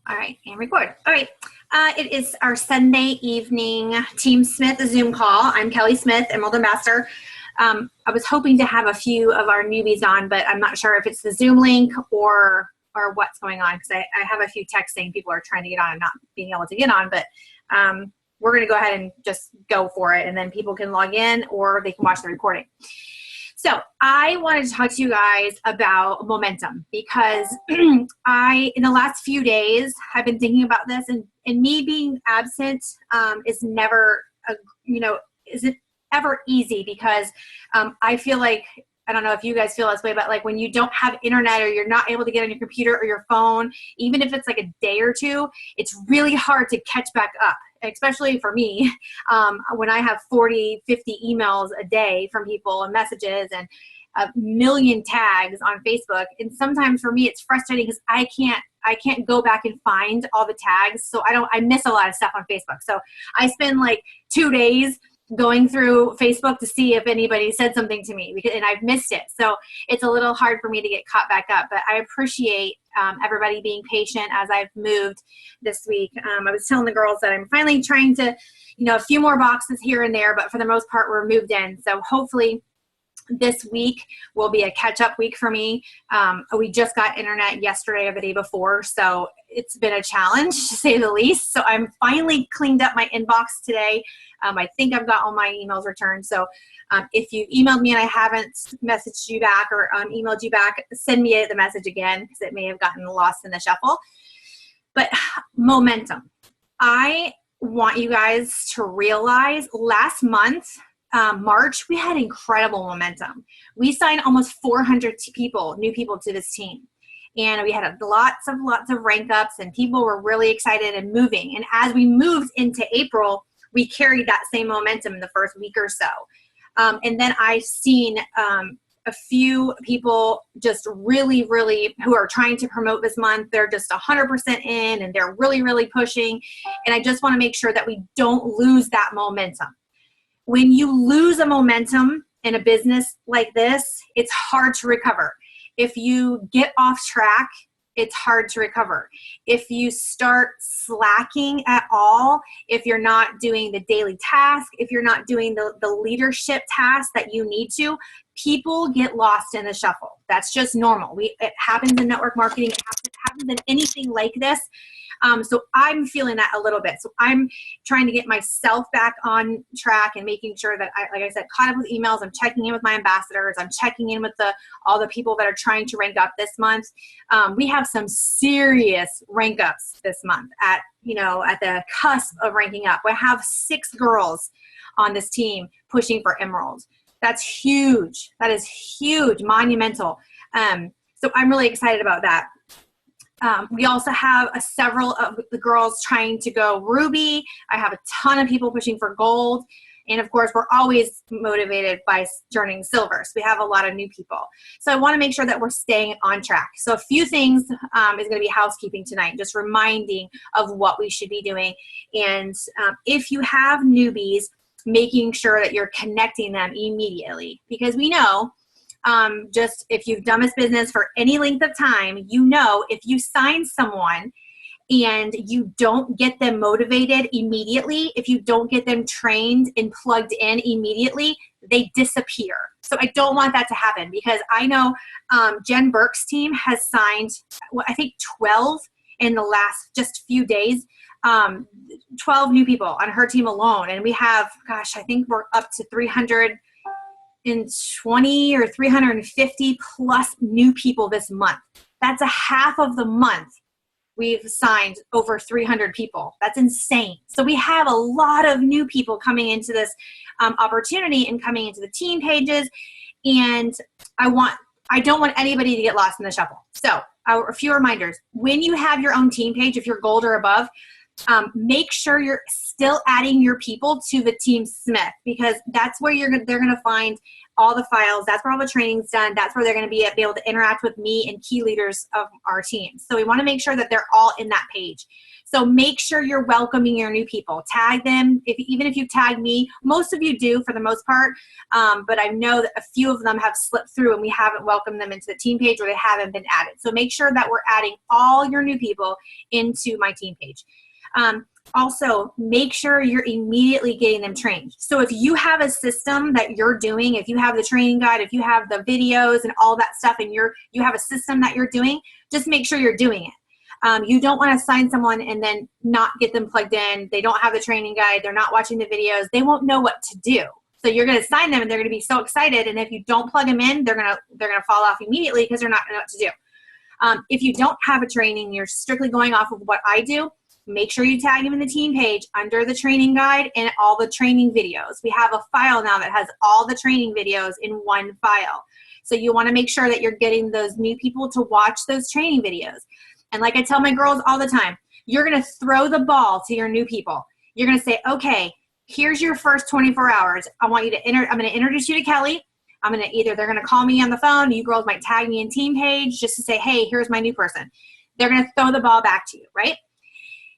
All right, and record. All right, it is our Sunday evening Team Smith Zoom call. I'm Kelly Smith, Emerald Ambassador. I was hoping to have a few of our newbies on, but I'm not sure if it's the Zoom link or what's going on, because I have a few texts saying people are trying to get on and not being able to get on, but we're going to go ahead and just go for it, and then people can log in or they can watch the recording. So I wanted to talk to you guys about momentum, because in the last few days, I've been thinking about this, and me being absent is never, isn't ever easy, because I feel like, I don't know if you guys feel this way, but like when you don't have internet or you're not able to get on your computer or your phone, even if it's like a day or two, it's really hard to catch back up, especially for me, when I have 40, 50 emails a day from people and messages and a million tags on Facebook. And sometimes for me, it's frustrating because I can't go back and find all the tags. So I miss a lot of stuff on Facebook. So I spend like 2 days going through Facebook to see if anybody said something to me, and I've missed it. So it's a little hard for me to get caught back up, but I appreciate everybody being patient as I've moved this week. I was telling the girls that I'm finally trying to, a few more boxes here and there, but for the most part, we're moved in. So hopefully this week will be a catch-up week for me. We just got internet yesterday or the day before, so it's been a challenge to say the least. So I'm finally cleaned up my inbox today. I think I've got all my emails returned. So if you emailed me and I haven't messaged you back or emailed you back, send me the message again, because it may have gotten lost in the shuffle. But momentum. I want you guys to realize last month, March, we had incredible momentum. We signed almost 400 new people to this team. And we had lots of rank ups, and people were really excited and moving. And as we moved into April, we carried that same momentum in the first week or so. And then I've seen a few people just really, really, who are trying to promote this month. They're just 100% in, and they're really, really pushing. And I just want to make sure that we don't lose that momentum. When you lose a momentum in a business like this, it's hard to recover. If you get off track, it's hard to recover. If you start slacking at all, if you're not doing the daily task, if you're not doing the leadership tasks that you need to, people get lost in the shuffle. That's just normal. It happens in network marketing. It happens in anything like this. So I'm feeling that a little bit. So I'm trying to get myself back on track and making sure that like I said, caught up with emails. I'm checking in with my ambassadors. I'm checking in with all the people that are trying to rank up this month. We have some serious rank ups this month at the cusp of ranking up. We have 6 girls on this team pushing for Emerald. That's huge. That is huge, monumental. So I'm really excited about that. We also have several of the girls trying to go Ruby. I have a ton of people pushing for Gold. And of course, we're always motivated by joining Silver. So we have a lot of new people. So I want to make sure that we're staying on track. So a few things is going to be housekeeping tonight, just reminding of what we should be doing. And if you have newbies, making sure that you're connecting them immediately. Because we know, just if you've done this business for any length of time, if you sign someone and you don't get them motivated immediately, if you don't get them trained and plugged in immediately, they disappear. So I don't want that to happen, because I know Jen Burke's team has signed, I think 12 in the last just few days, 12 new people on her team alone. And we have, I think we're up to 320 or 350 plus new people this month. That's a half of the month. We've signed over 300 people. That's insane. So we have a lot of new people coming into this opportunity and coming into the team pages. And I don't want anybody to get lost in the shuffle. So a few reminders. When you have your own team page, if you're Gold or above, Make sure you're still adding your people to the Team Smith, because that's where they're going to find all the files. That's where all the training's done. That's where they're going to be able to interact with me and key leaders of our team. So we want to make sure that they're all in that page. So make sure you're welcoming your new people. Tag them. Even if you tag me, most of you do for the most part, but I know that a few of them have slipped through and we haven't welcomed them into the team page, or they haven't been added. So make sure that we're adding all your new people into my team page. Also, make sure you're immediately getting them trained. So if you have a system that you're doing, if you have the training guide, if you have the videos and all that stuff, and you have a system that you're doing, just make sure you're doing it. You don't want to assign someone and then not get them plugged in. They don't have the training guide. They're not watching the videos. They won't know what to do. So you're going to assign them and they're going to be so excited. And if you don't plug them in, they're going to fall off immediately because they're not going to know what to do. If you don't have a training, you're strictly going off of what I do, make sure you tag them in the team page under the training guide and all the training videos. We have a file now that has all the training videos in one file. So you want to make sure that you're getting those new people to watch those training videos. And like I tell my girls all the time, you're going to throw the ball to your new people. You're going to say, okay, here's your first 24 hours. I want you to I'm going to introduce you to Kelly. They're going to call me on the phone. You girls might tag me in team page just to say, hey, here's my new person. They're going to throw the ball back to you, right?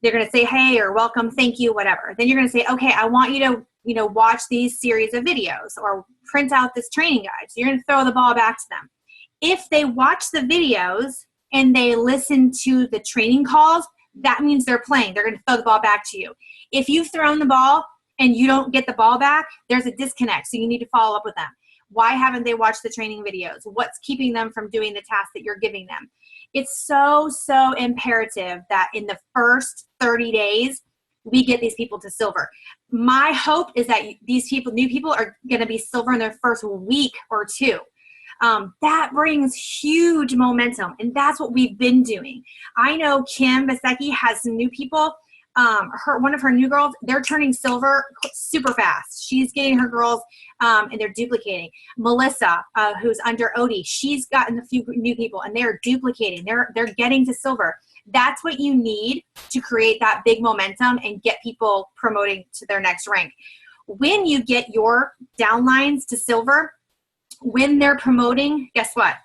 They're going to say, hey, or welcome, thank you, whatever. Then you're going to say, okay, I want you to, watch these series of videos or print out this training guide. So you're going to throw the ball back to them. If they watch the videos and they listen to the training calls, that means they're playing. They're going to throw the ball back to you. If you've thrown the ball and you don't get the ball back, there's a disconnect. So you need to follow up with them. Why haven't they watched the training videos? What's keeping them from doing the task that you're giving them? It's so, so imperative that in the first 30 days, we get these people to silver. My hope is that these new people are going to be silver in their first week or two. That brings huge momentum, and that's what we've been doing. I know Kim Basecki has some new people. One of her new girls, they're turning silver super fast. She's getting her girls, and they're duplicating. Melissa, who's under Odie, she's gotten a few new people, and they're duplicating. They're getting to silver. That's what you need to create that big momentum and get people promoting to their next rank. When you get your downlines to silver, when they're promoting, guess what?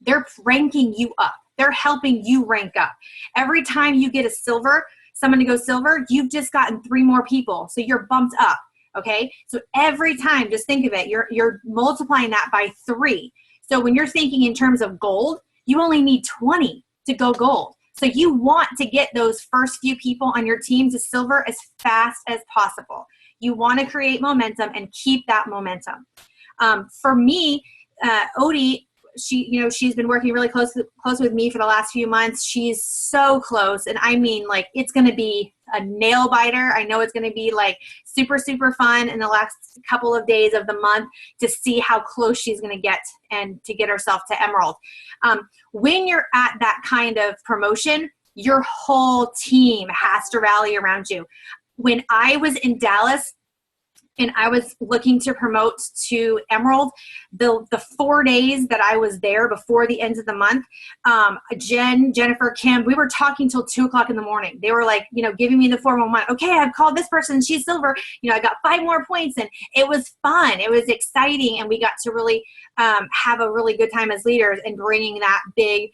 They're ranking you up. They're helping you rank up. Every time you get a silver, someone to go silver, you've just gotten 3 more people. So you're bumped up, okay? So every time, just think of it, you're multiplying that by 3. So when you're thinking in terms of gold, you only need 20 to go gold. So you want to get those first few people on your team to silver as fast as possible. You want to create momentum and keep that momentum. For me, Odie, she's been working really close with me for the last few months. She's so close. And I mean, like, it's going to be a nail biter. I know it's going to be like super, super fun in the last couple of days of the month to see how close she's going to get and to get herself to Emerald. When you're at that kind of promotion, your whole team has to rally around you. When I was in Dallas, and I was looking to promote to Emerald, the 4 days that I was there before the end of the month, Jennifer, Kim, we were talking till 2 o'clock in the morning. They were like, giving me the 411. Okay, I've called this person. She's silver. I got 5 more points, and it was fun. It was exciting, and we got to really have a really good time as leaders and bringing that big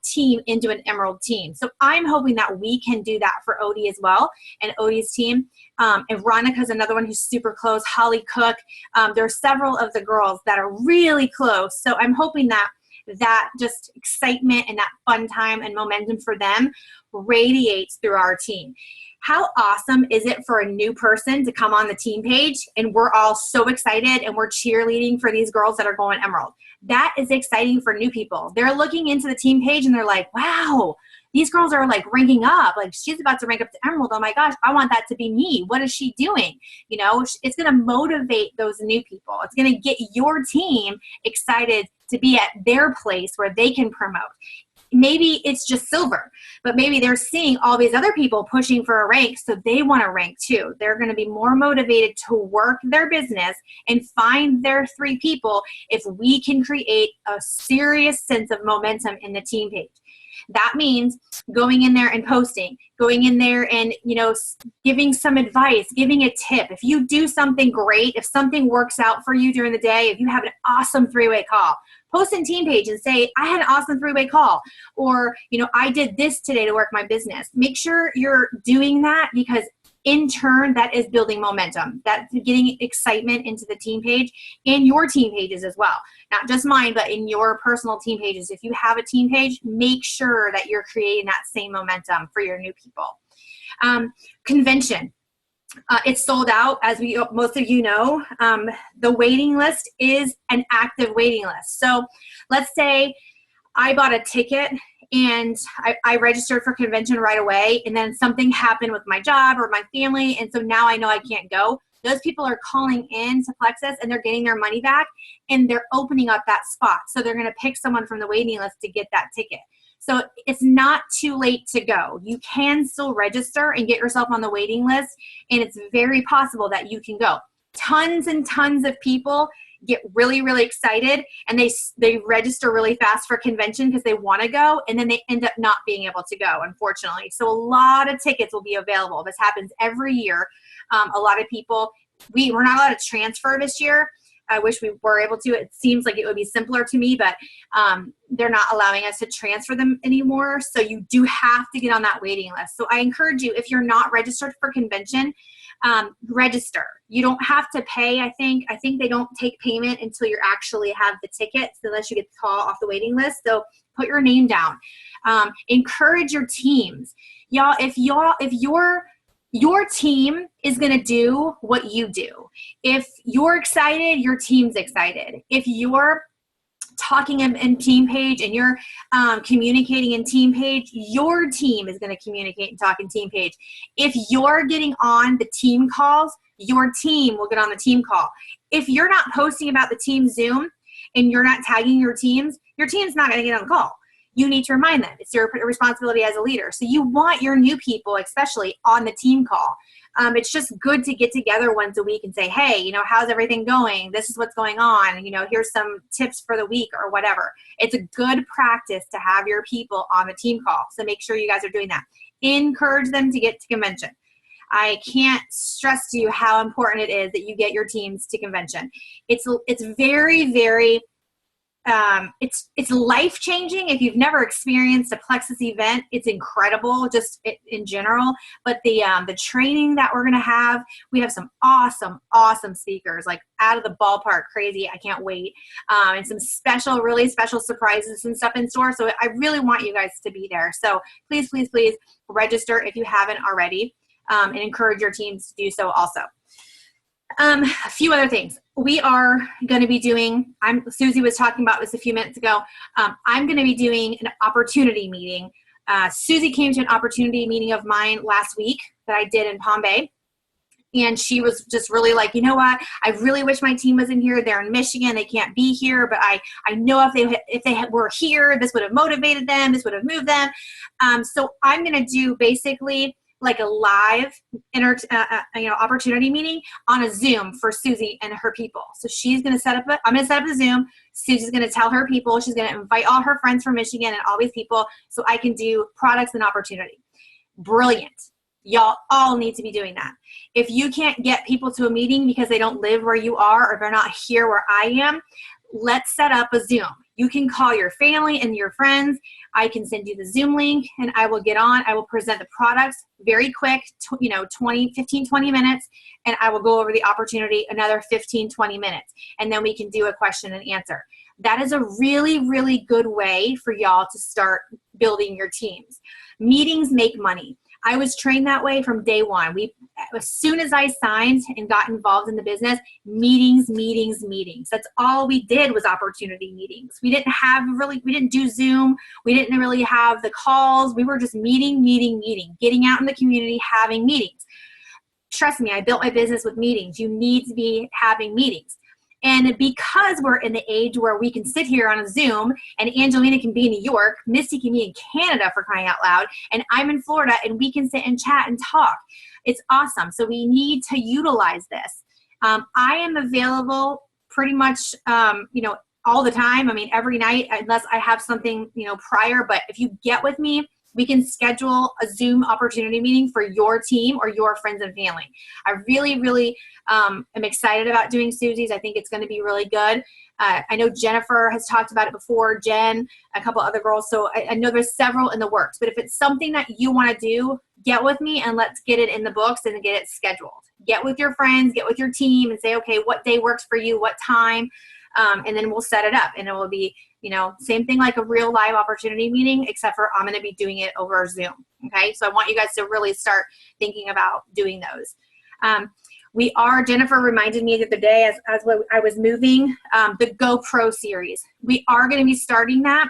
team into an Emerald team. So I'm hoping that we can do that for Odie as well, and Odie's team. And Veronica's another one who's super close. Holly Cook. There are several of the girls that are really close. So I'm hoping that just excitement and that fun time and momentum for them radiates through our team. How awesome is it for a new person to come on the team page and we're all so excited and we're cheerleading for these girls that are going Emerald? That is exciting for new people. They're looking into the team page and they're like, wow, these girls are like ranking up. Like, she's about to rank up to Emerald. Oh my gosh, I want that to be me. What is she doing? It's going to motivate those new people. It's going to get your team excited to be at their place where they can promote. Maybe it's just silver, but maybe they're seeing all these other people pushing for a rank, so they want to rank too. They're going to be more motivated to work their business and find their 3 people if we can create a serious sense of momentum in the team page. That means going in there and posting, going in there and, giving some advice, giving a tip. If you do something great, if something works out for you during the day, if you have an awesome three-way call, post in team page and say, I had an awesome three-way call, or, I did this today to work my business. Make sure you're doing that, because in turn, that is building momentum. That's getting excitement into the team page and your team pages as well. Not just mine, but in your personal team pages. If you have a team page, make sure that you're creating that same momentum for your new people. Convention. It's sold out, as most of you know. The waiting list is an active waiting list. So let's say I bought a ticket and I registered for convention right away, and then something happened with my job or my family, and so now I know I can't go. Those people are calling in to Plexus and they're getting their money back, and they're opening up that spot. So they're going to pick someone from the waiting list to get that ticket. So it's not too late to go. You can still register and get yourself on the waiting list, and it's very possible that you can go. Tons and tons of people get really, really excited, and they register really fast for convention because they want to go, and then they end up not being able to go, unfortunately. So a lot of tickets will be available. This happens every year. A lot of people, we're not allowed to transfer this year. I wish we were able to. It seems like it would be simpler to me, but they're not allowing us to transfer them anymore. So you do have to get on that waiting list. So I encourage you, if you're not registered for convention, register. You don't have to pay, I think. I think they don't take payment until you actually have the tickets, unless you get the call off the waiting list. So put your name down. Encourage your teams. Y'all, if your team is going to do what you do. If you're excited, your team's excited. If you're talking in team page and you're communicating in team page, your team is going to communicate and talk in team page. If you're getting on the team calls, your team will get on the team call. If you're not posting about the team Zoom and you're not tagging your team's not going to get on the call. You need to remind them. It's your responsibility as a leader. So you want your new people, especially, on the team call. It's just good to get together once a week and say, hey, how's everything going? This is what's going on. Here's some tips for the week or whatever. It's a good practice to have your people on the team call. So make sure you guys are doing that. Encourage them to get to convention. I can't stress to you how important it is that you get your teams to convention. It's very, very it's life-changing. If you've never experienced a Plexus event, it's incredible just in general. But the training that we're going to have, we have some awesome speakers, like out of the ballpark crazy. I can't wait. And some really special surprises and stuff in store. So I really want you guys to be there. So please, please, please register if you haven't already, and encourage your teams to do so also. A few other things. We are going to be doing, Susie was talking about this a few minutes ago. I'm going to be doing an opportunity meeting. Susie came to an opportunity meeting of mine last week that I did in Palm Bay. And she was just really like, you know what? I really wish my team was in here. They're in Michigan. They can't be here. But I know if they were here, this would have motivated them. This would have moved them. So I'm going to do basically like a live opportunity meeting on a Zoom for Susie and her people. So she's going to I'm going to set up a Zoom. Susie's going to tell her people, she's going to invite all her friends from Michigan and all these people so I can do products and opportunity. Brilliant. Y'all all need to be doing that. If you can't get people to a meeting because they don't live where you are or they're not here where I am, let's set up a Zoom. You can call your family and your friends. I can send you the Zoom link and I will get on. I will present the products very quick, 15, 20 minutes, and I will go over the opportunity another 15, 20 minutes. And then we can do a question and answer. That is a really, really good way for y'all to start building your teams. Meetings make money. I was trained that way from day one. As soon as I signed and got involved in the business, meetings. That's all we did was opportunity meetings. We didn't do Zoom. We didn't really have the calls. We were just meeting, getting out in the community, having meetings. Trust me, I built my business with meetings. You need to be having meetings. And because we're in the age where we can sit here on a Zoom and Angelina can be in New York, Misty can be in Canada for crying out loud, and I'm in Florida and we can sit and chat and talk. It's awesome. So we need to utilize this. I am available pretty much, all the time. I mean, every night, unless I have something, prior, but if you get with me, we can schedule a Zoom opportunity meeting for your team or your friends and family. I really, really am excited about doing Susie's. I think it's going to be really good. I know Jennifer has talked about it before, Jen, a couple other girls. So I know there's several in the works. But if it's something that you want to do, get with me and let's get it in the books and get it scheduled. Get with your friends, get with your team and say, okay, what day works for you, what time, and then we'll set it up. And it will be, same thing like a real live opportunity meeting, except for I'm going to be doing it over Zoom. Okay, so I want you guys to really start thinking about doing those. Jennifer reminded me the other day as I was moving, the GoPro series. We are going to be starting that.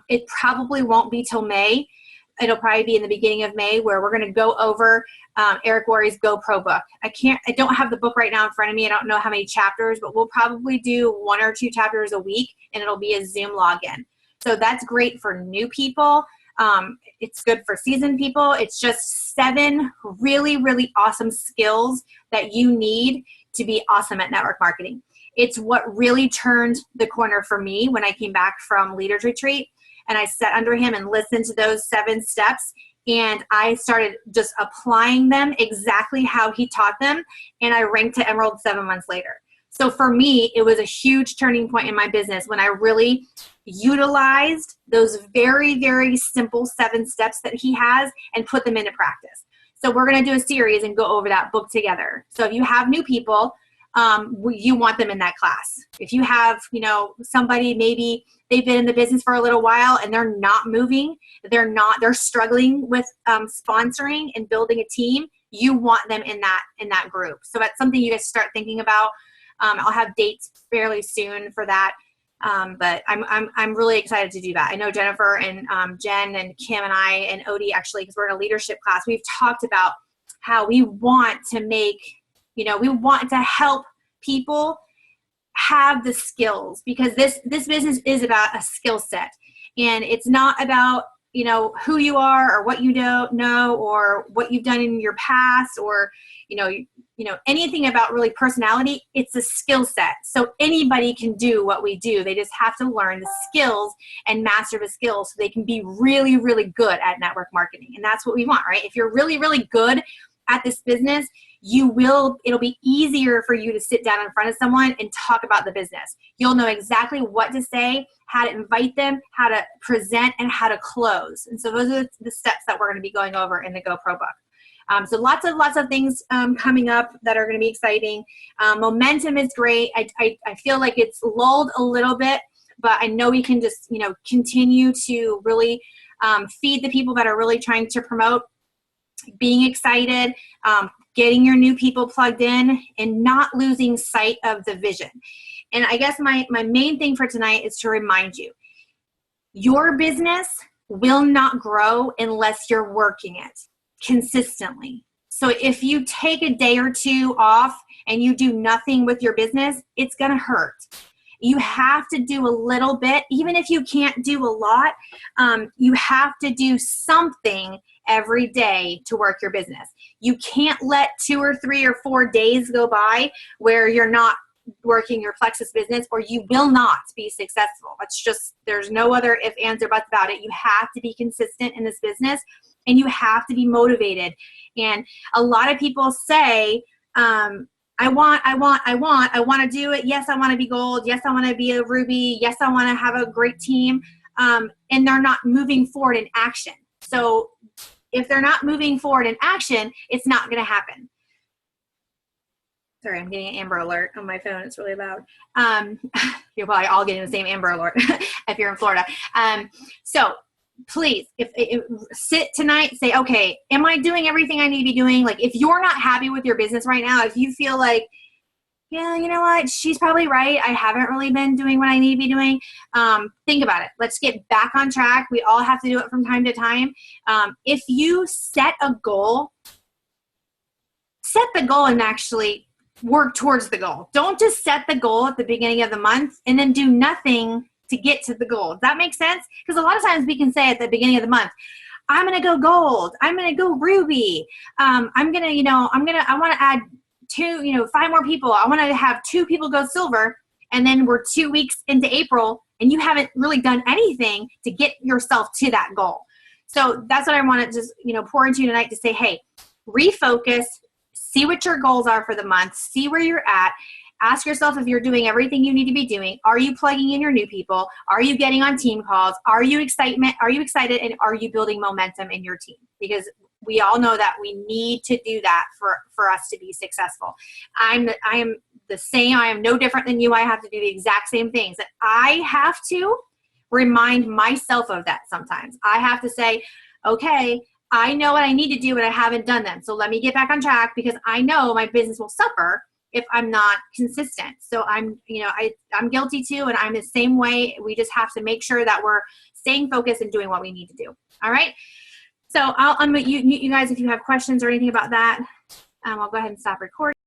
It probably won't be till May. It'll probably be in the beginning of May where we're going to go over Eric Worre's GoPro book. I don't have the book right now in front of me. I don't know how many chapters, but we'll probably do 1 or 2 chapters a week and it'll be a Zoom login. So that's great for new people. It's good for seasoned people. It's just 7 really, really awesome skills that you need to be awesome at network marketing. It's what really turned the corner for me when I came back from Leaders Retreat and I sat under him and listened to those 7 steps. And I started just applying them exactly how he taught them. And I ranked to Emerald 7 months later. So for me, it was a huge turning point in my business when I really utilized those very, very simple 7 steps that he has and put them into practice. So we're going to do a series and go over that book together. So if you have new people, you want them in that class. If you have, somebody, maybe they've been in the business for a little while and they're not moving, they're struggling with sponsoring and building a team, you want them in that group. So that's something you guys start thinking about. I'll have dates fairly soon for that. But I'm really excited to do that. I know Jennifer and Jen and Kim and I and Odie, actually, because we're in a leadership class, we've talked about how we want to make, we want to help people have the skills, because this business is about a skill set, and it's not about, who you are or what you don't know or what you've done in your past or, anything about really personality. It's a skill set. So anybody can do what we do. They just have to learn the skills and master the skills so they can be really, really good at network marketing. And that's what we want, right? If you're really, really good at this business, it'll be easier for you to sit down in front of someone and talk about the business. You'll know exactly what to say, how to invite them, how to present, and how to close. And so those are the steps that we're going to be going over in the GoPro book. So lots of things coming up that are going to be exciting. Momentum is great. I feel like it's lulled a little bit, but I know we can just, continue to really feed the people that are really trying to promote, being excited, getting your new people plugged in, and not losing sight of the vision. And I guess my main thing for tonight is to remind you, your business will not grow unless you're working it consistently. So if you take a day or 2 off and you do nothing with your business, it's going to hurt. You have to do a little bit, even if you can't do a lot, you have to do something every day to work your business. You can't let 2 or 3 or 4 days go by where you're not working your Plexus business, or you will not be successful. That's just, there's no other if, ands, or buts about it. You have to be consistent in this business, and you have to be motivated. And a lot of people say, I want to do it. Yes, I want to be gold. Yes, I want to be a ruby. Yes, I want to have a great team. And they're not moving forward in action. So if they're not moving forward in action, it's not going to happen. Sorry, I'm getting an Amber Alert on my phone. It's really loud. You're probably all getting the same Amber Alert if you're in Florida. So please, if sit tonight, say, okay, am I doing everything I need to be doing? Like, if you're not happy with your business right now, if you feel like, yeah, you know what, she's probably right, I haven't really been doing what I need to be doing, think about it. Let's get back on track. We all have to do it from time to time. If you set a goal, set the goal and actually work towards the goal. Don't just set the goal at the beginning of the month and then do nothing to get to the goal. Does that make sense? Because a lot of times we can say at the beginning of the month, I'm going to go gold. I'm going to go ruby. I want to add 5 more people. I want to have 2 people go silver. And then we're 2 weeks into April and you haven't really done anything to get yourself to that goal. So that's what I want to just, pour into you tonight to say, hey, refocus, see what your goals are for the month, see where you're at. Ask yourself if you're doing everything you need to be doing. Are you plugging in your new people? Are you getting on team calls? Are you excited? And are you building momentum in your team? Because we all know that we need to do that for us to be successful. I am the same. I am no different than you. I have to do the exact same things. That I have to remind myself of that sometimes. I have to say, okay, I know what I need to do, but I haven't done them. So let me get back on track because I know my business will suffer if I'm not consistent. So I'm guilty too, and I'm the same way. We just have to make sure that we're staying focused and doing what we need to do. All right. So I'll unmute you guys if you have questions or anything about that. I'll go ahead and stop recording.